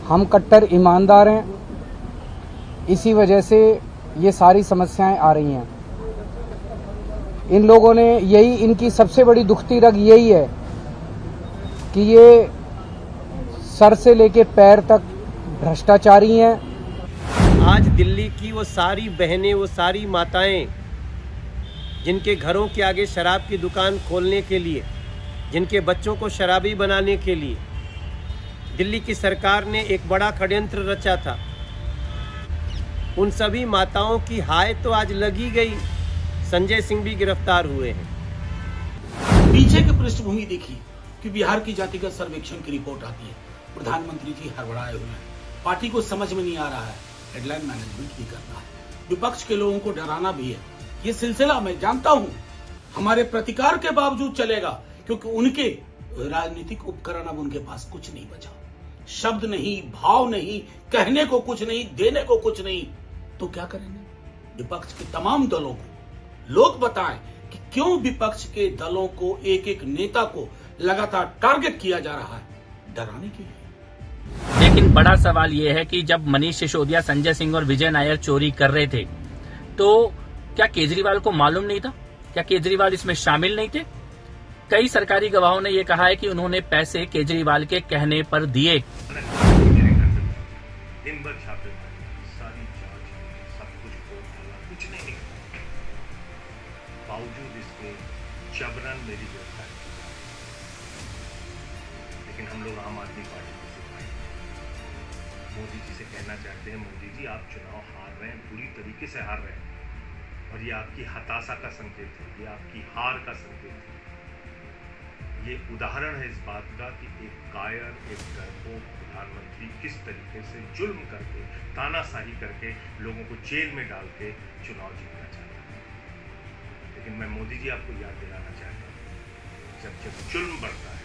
हम कट्टर ईमानदार हैं, इसी वजह से ये सारी समस्याएं आ रही हैं। इन लोगों ने इनकी सबसे बड़ी दुखती रग यही है कि ये सर से लेके पैर तक भ्रष्टाचारी हैं। आज दिल्ली की वो सारी बहनें, वो सारी माताएं जिनके घरों के आगे शराब की दुकान खोलने के लिए, जिनके बच्चों को शराबी बनाने के लिए दिल्ली की सरकार ने एक बड़ा षड्यंत्र रचा था, उन सभी माताओं की हाय तो आज लगी गई। संजय सिंह भी गिरफ्तार हुए हैं। पीछे की पृष्ठभूमि देखिए कि बिहार की जातिगत सर्वेक्षण की रिपोर्ट आती है, प्रधानमंत्री जी हड़बड़ाए हुए हैं, पार्टी को समझ में नहीं आ रहा है, हेडलाइन मैनेजमेंट भी करना है, विपक्ष के लोगों को डराना भी है। ये सिलसिला मैं जानता हूं हमारे प्रतिकार के बावजूद चलेगा, क्योंकि उनके राजनीतिक उपकरण अब उनके पास कुछ नहीं बचा। शब्द नहीं, भाव नहीं, कहने को कुछ नहीं, देने को कुछ नहीं, तो क्या करेंगे? विपक्ष के तमाम दलों को लोग बताएं कि क्यों विपक्ष के दलों को, एक एक नेता को लगातार टारगेट किया जा रहा है, डराने के लिए। लेकिन बड़ा सवाल यह है कि जब मनीष सिसोदिया, संजय सिंह और विजय नायर चोरी कर रहे थे, तो क्या केजरीवाल को मालूम नहीं था? क्या केजरीवाल इसमें शामिल नहीं थे? कई सरकारी गवाहों ने यह कहा है कि उन्होंने पैसे केजरीवाल के कहने पर दिए। दिन भर छापेमारी, सारी जांच, सब कुछ खोल डाला, कुछ नहीं निकला। बावजूद इसके जबरन मेरी गिरफ्तारी, लेकिन हम लोग आम आदमी पार्टी के सिपाही मोदी जी से कहना चाहते हैं, मोदी जी आप चुनाव हार रहे हैं, पूरी तरीके से हार रहे हैं, और ये आपकी हताशा का संकेत है, ये आपकी हार का संकेत है। ये उदाहरण है इस बात का कि एक कायर, एक डरपोक प्रधानमंत्री किस तरीके से जुल्म करके, तानाशाही करके, लोगों को जेल में डाल के चुनाव जीतना चाहता है। लेकिन मैं मोदी जी आपको याद दिलाना चाहता हूँ, जब जब जुल्म बढ़ता है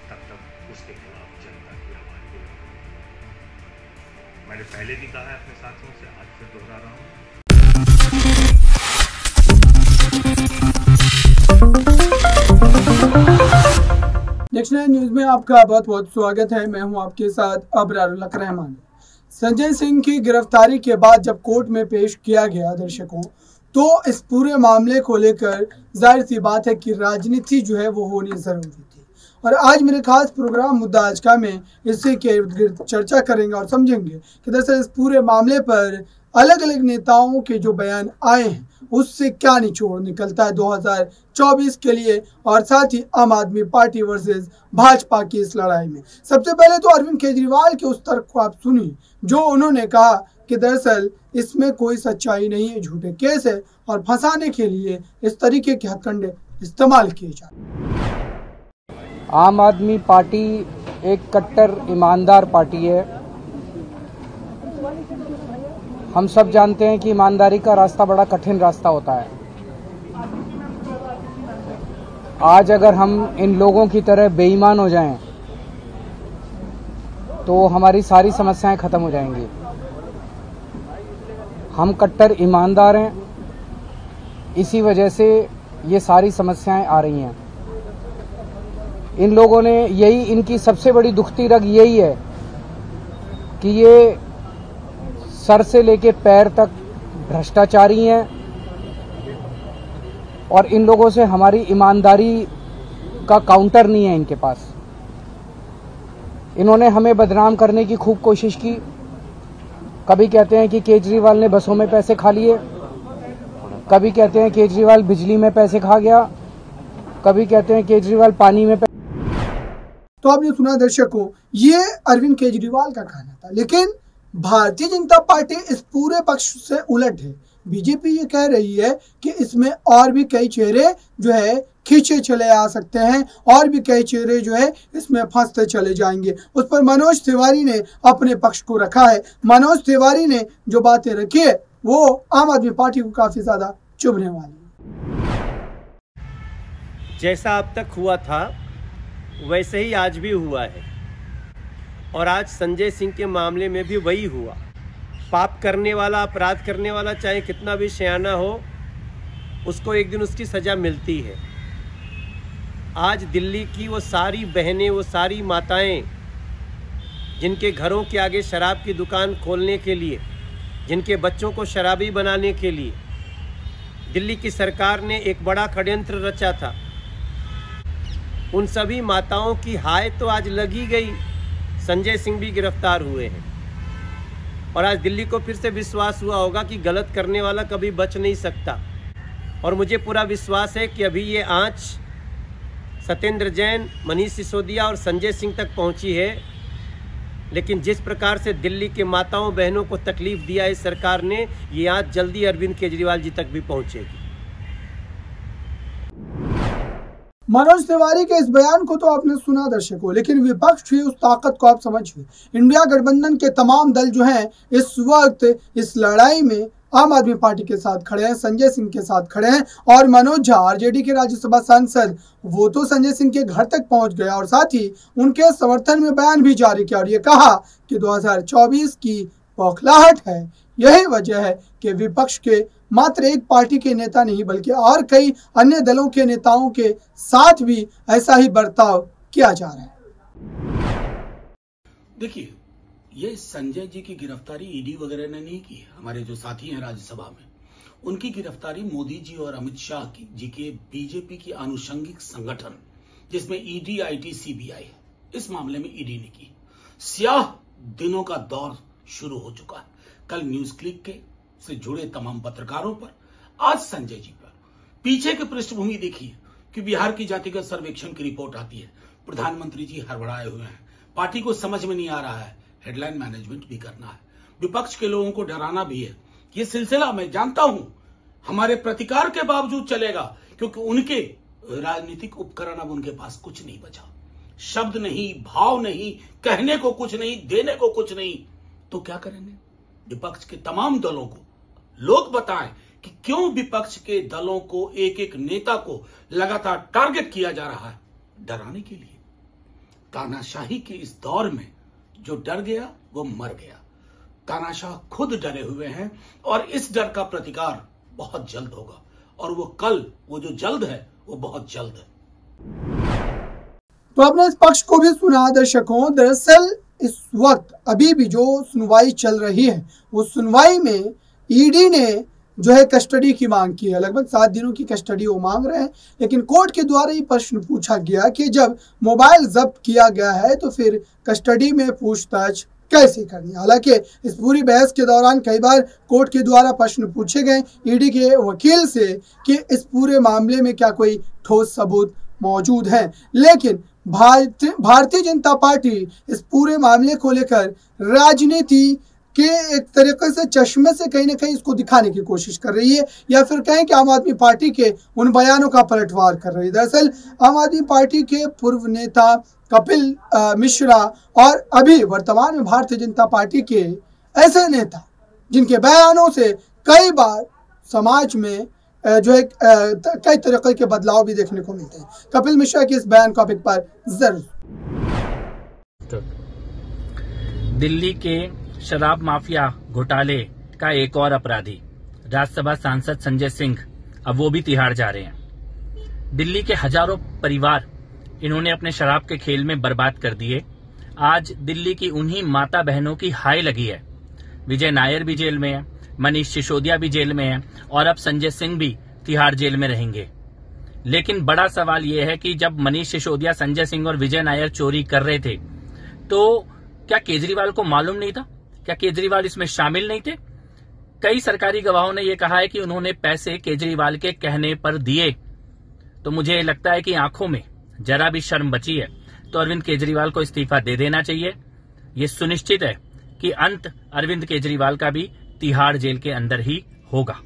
तब तब उसके खिलाफ जनता की आवाज बुलंद होती है। मैंने पहले भी कहा है अपने साथियों से, आज फिर दोहरा रहा हूँ। नेक्स्ट न्यूज में आपका बहुत बहुत स्वागत है। मैं हूं आपके साथ अबरारुल हक रहमान। संजय सिंह की गिरफ्तारी के बाद जब कोर्ट में पेश किया गया दर्शकों, तो इस पूरे मामले को लेकर जाहिर सी बात है कि राजनीति जो है वो होनी जरूरी थी। और आज मेरे खास प्रोग्राम मुद्दा आज का में इसी के इर्द गिर्द चर्चा करेंगे और समझेंगे कि दरअसल इस पूरे मामले पर अलग अलग नेताओं के जो बयान आए हैं उससे क्या निचोड़ निकलता है 2024 के लिए, और साथ ही आम आदमी पार्टी वर्सेस भाजपा की इस लड़ाई में। सबसे पहले तो अरविंद केजरीवाल के उस तर्क को आप सुनिए जो उन्होंने कहा कि दरअसल इसमें कोई सच्चाई नहीं है, झूठे केस है और फंसाने के लिए इस तरीके के हथकंडे इस्तेमाल किए जाते। आम आदमी पार्टी एक कट्टर ईमानदार पार्टी है। हम सब जानते हैं कि ईमानदारी का रास्ता बड़ा कठिन रास्ता होता है। आज अगर हम इन लोगों की तरह बेईमान हो जाएं, तो हमारी सारी समस्याएं खत्म हो जाएंगी। हम कट्टर ईमानदार हैं, इसी वजह से ये सारी समस्याएं आ रही हैं। इन लोगों ने इनकी सबसे बड़ी दुखती रग यही है कि ये सर से लेके पैर तक भ्रष्टाचारी हैं, और इन लोगों से हमारी ईमानदारी का काउंटर नहीं है इनके पास। इन्होंने हमें बदनाम करने की खूब कोशिश की। कभी कहते हैं कि केजरीवाल ने बसों में पैसे खा लिए, कभी कहते हैं केजरीवाल बिजली में पैसे खा गया, कभी कहते हैं केजरीवाल पानी में तो आपने सुना दर्शकों, ये अरविंद केजरीवाल का कहना था। लेकिन भारतीय जनता पार्टी इस पूरे पक्ष से उलट है। बीजेपी ये कह रही है कि इसमें और भी कई चेहरे जो है खींचे चले आ सकते हैं, और भी कई चेहरे जो है इसमें फंसते चले जाएंगे। उस पर मनोज तिवारी ने अपने पक्ष को रखा है। मनोज तिवारी ने जो बातें रखी है वो आम आदमी पार्टी को काफी ज्यादा चुभने वाली है। जैसा अब तक हुआ था वैसे ही आज भी हुआ है, और आज संजय सिंह के मामले में भी वही हुआ। पाप करने वाला, अपराध करने वाला चाहे कितना भी सयाना हो, उसको एक दिन उसकी सज़ा मिलती है। आज दिल्ली की वो सारी बहनें, वो सारी माताएं जिनके घरों के आगे शराब की दुकान खोलने के लिए, जिनके बच्चों को शराबी बनाने के लिए दिल्ली की सरकार ने एक बड़ा षड्यंत्र रचा था, उन सभी माताओं की हाय तो आज लगी गई। संजय सिंह भी गिरफ्तार हुए हैं और आज दिल्ली को फिर से विश्वास हुआ होगा कि गलत करने वाला कभी बच नहीं सकता। और मुझे पूरा विश्वास है कि अभी ये आंच सत्येंद्र जैन, मनीष सिसोदिया और संजय सिंह तक पहुंची है, लेकिन जिस प्रकार से दिल्ली के माताओं बहनों को तकलीफ दिया इस सरकार ने, ये आंच जल्दी अरविंद केजरीवाल जी तक भी पहुंचेगी। मनोज तिवारी के इस बयान को तो आपने सुना दर्शकों, लेकिन विपक्ष की उस ताकत को आप समझिए। इंडिया गठबंधन के तमाम दल जो हैं इस वक्त इस लड़ाई में आम आदमी पार्टी के साथ खड़े हैं, संजय सिंह के साथ खड़े हैं। और मनोज झा आरजेडी के राज्यसभा सांसद, वो तो संजय सिंह के घर तक पहुंच गया और साथ ही उनके समर्थन में बयान भी जारी किया और ये कहा कि 2024 की बौखलाहट है। यही वजह है कि विपक्ष के मात्र एक पार्टी के नेता नहीं बल्कि और कई अन्य दलों के नेताओं के साथ भी ऐसा ही बर्ताव किया जा रहा है। देखिए, ये संजय जी की गिरफ्तारी ईडी वगैरह ने नहीं की। हमारे जो साथी हैं राज्यसभा में, उनकी गिरफ्तारी मोदी जी और अमित शाह जी के बीजेपी की आनुषंगिक संगठन जिसमें ईडी, आईटी, सीबीआई है, इस मामले में ईडी ने की। स्याह दिनों का दौर शुरू हो चुका है। कल न्यूज क्लिक के से जुड़े तमाम पत्रकारों पर, आज संजय जी पर। पीछे की पृष्ठभूमि देखिए कि बिहार की जातिगत सर्वेक्षण की रिपोर्ट आती है, प्रधानमंत्री जी हड़बड़ाए हुए हैं, पार्टी को समझ में नहीं आ रहा है, हेडलाइन मैनेजमेंट भी करना है, विपक्ष के लोगों को डराना भी है। ये सिलसिला मैं जानता हूं हमारे प्रतिकार के बावजूद चलेगा, क्योंकि उनके राजनीतिक उपकरण अब उनके पास कुछ नहीं बचा। शब्द नहीं, भाव नहीं, कहने को कुछ नहीं, देने को कुछ नहीं, तो क्या करेंगे? विपक्ष के तमाम दलों को लोग बताएं कि क्यों विपक्ष के दलों को, एक एक नेता को लगातार टारगेट किया जा रहा है, डराने के लिए। तानाशाही के इस दौर में जो डर गया वो मर गया। तानाशाह खुद डरे हुए हैं और इस डर का प्रतिकार बहुत जल्द होगा, और वो कल, वो जो जल्द है वो बहुत जल्द है। तो आपने इस पक्ष को भी सुना दर्शकों। दरअसल इस वक्त अभी भी जो सुनवाई चल रही है, वो सुनवाई में ईडी ने जो है कस्टडी की मांग की है। लगभग 7 दिनों की कस्टडी वो मांग रहे हैं, लेकिन कोर्ट के द्वारा ये प्रश्न पूछा गया कि जब मोबाइल जब्त किया गया है तो फिर कस्टडी में पूछताछ कैसे करनी। हालांकि इस पूरी बहस के दौरान कई बार कोर्ट के द्वारा प्रश्न पूछे गए ईडी के वकील से कि इस पूरे मामले में क्या कोई ठोस सबूत मौजूद है, लेकिन भारतीय जनता पार्टी इस पूरे मामले को लेकर राजनीति के एक तरीके से चश्मे से कहीं ना कहीं इसको दिखाने की कोशिश कर रही है, या फिर कहें कि आम आदमी पार्टी के उन बयानों का पलटवार कर रही है। दरअसल आम आदमी पार्टी के पूर्व नेता कपिल मिश्रा और अभी वर्तमान में भारतीय जनता पार्टी के ऐसे नेता जिनके बयानों से कई बार समाज में जो है कई तरीके के बदलाव भी देखने को मिलते हैं। कपिल मिश्रा के इस बयान को आप एक बार जरूर। दिल्ली के शराब माफिया घोटाले का एक और अपराधी राज्यसभा सांसद संजय सिंह, अब वो भी तिहाड़ जा रहे हैं। दिल्ली के हजारों परिवार इन्होंने अपने शराब के खेल में बर्बाद कर दिए। आज दिल्ली की उन्हीं माता बहनों की हाय लगी है। विजय नायर भी जेल में है, मनीष सिसोदिया भी जेल में है और अब संजय सिंह भी तिहाड़ जेल में रहेंगे। लेकिन बड़ा सवाल यह है कि जब मनीष सिसोदिया, संजय सिंह और विजय नायर चोरी कर रहे थे तो क्या केजरीवाल को मालूम नहीं था? क्या केजरीवाल इसमें शामिल नहीं थे? कई सरकारी गवाहों ने यह कहा है कि उन्होंने पैसे केजरीवाल के कहने पर दिए। तो मुझे लगता है कि आंखों में जरा भी शर्म बची है तो अरविंद केजरीवाल को इस्तीफा दे देना चाहिए। यह सुनिश्चित है कि अंत अरविंद केजरीवाल का भी तिहाड़ जेल के अंदर ही होगा।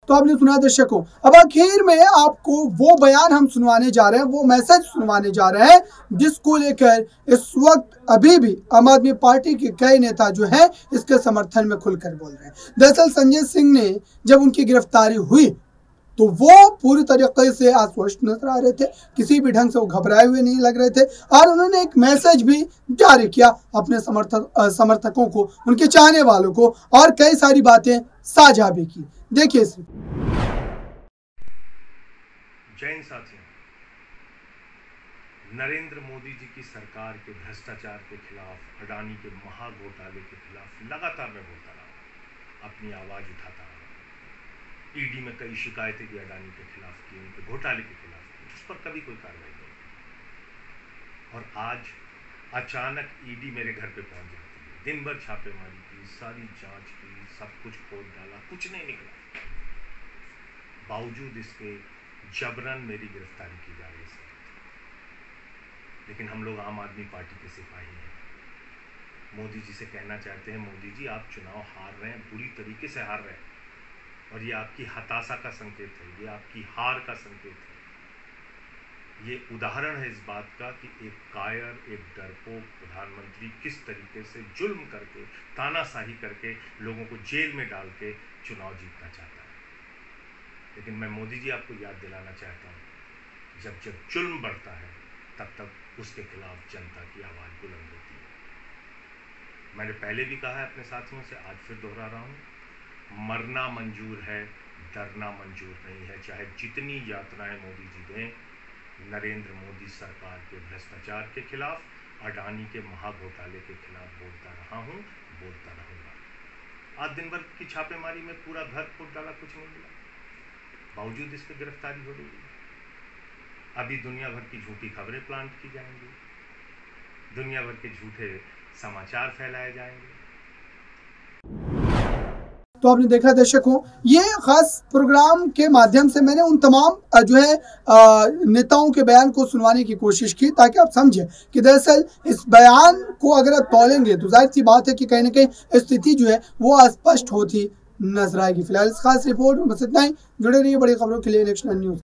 तो आपने सुना दर्शकों। अब आखिर में आपको वो बयान हम सुनवाने जा रहे हैं, वो मैसेज सुनवाने जा रहे हैं जिसको लेकर इस वक्त अभी भी आम आदमी पार्टी के कई नेता जो हैं इसके समर्थन में खुलकर बोल रहे हैं। दरअसल संजय सिंह ने जब उनकी गिरफ्तारी हुई तो वो पूरी तरीके से आश्वस्त नजर आ रहे थे, किसी भी ढंग से वो घबराए हुए नहीं लग रहे थे और उन्होंने एक मैसेज भी जारी किया अपने समर्थकों को, उनके चाहने वालों को, और कई सारी बातें साझा भी की। देखिए इसे। जैन साथियों, नरेंद्र मोदी जी की सरकार के भ्रष्टाचार के खिलाफ, अडानी के महाघोटाले के खिलाफ लगातार मैं बोलता रहा, अपनी आवाज उठाता रहा। ईडी में कई शिकायतें भी अडानी के खिलाफ की, उनके घोटाले के खिलाफ की, उस पर कभी कोई कार्रवाई नहीं। और आज अचानक ईडी मेरे घर पे पहुंच जाती है, दिन भर छापेमारी की, सारी जांच की, सब कुछ खोद डाला, कुछ नहीं निकला। बावजूद इसके जबरन मेरी गिरफ्तारी की जा रही है। लेकिन हम लोग आम आदमी पार्टी के सिपाही हैं। मोदी जी से कहना चाहते हैं, मोदी जी आप चुनाव हार रहे हैं, बुरी तरीके से हार रहे हैं, और ये आपकी हताशा का संकेत है, ये आपकी हार का संकेत है। ये उदाहरण है इस बात का कि एक कायर, एक डरपोक प्रधानमंत्री किस तरीके से जुल्म करके, तानाशाही करके, लोगों को जेल में डाल के चुनाव जीतना चाहता है। लेकिन मैं मोदी जी आपको याद दिलाना चाहता हूँ, जब जब जुल्म बढ़ता है तब तब उसके खिलाफ जनता की आवाज़ बुलंद होती है। मैंने पहले भी कहा है अपने साथियों से, आज फिर दोहरा रहा हूँ, मरना मंजूर है, डरना मंजूर नहीं है। चाहे जितनी यातनाएं मोदी जी दें, नरेंद्र मोदी सरकार के भ्रष्टाचार के खिलाफ, अडानी के महाघोटाले के खिलाफ बोलता रहा हूँ, बोलता रहूँगा। आज दिन भर की छापेमारी में पूरा घर खोद डाला, कुछ नहीं मिला, बावजूद इस पर गिरफ्तारी हो रही है। अभी दुनिया भर की झूठी खबरें प्लांट की जाएंगी, दुनिया भर के झूठे समाचार फैलाए जाएंगे। तो आपने देखा दर्शकों, ये खास प्रोग्राम के माध्यम से मैंने उन तमाम जो है नेताओं के बयान को सुनवाने की कोशिश की, ताकि आप समझें कि दरअसल इस बयान को अगर आप तौलेंगे तो जाहिर सी बात है कि कहीं ना कहीं स्थिति जो है वो अस्पष्ट होती नजर आएगी। फिलहाल इस खास रिपोर्ट में बस इतना ही। जुड़े रहिए बड़ी खबरों के लिए नेशनल न्यूज।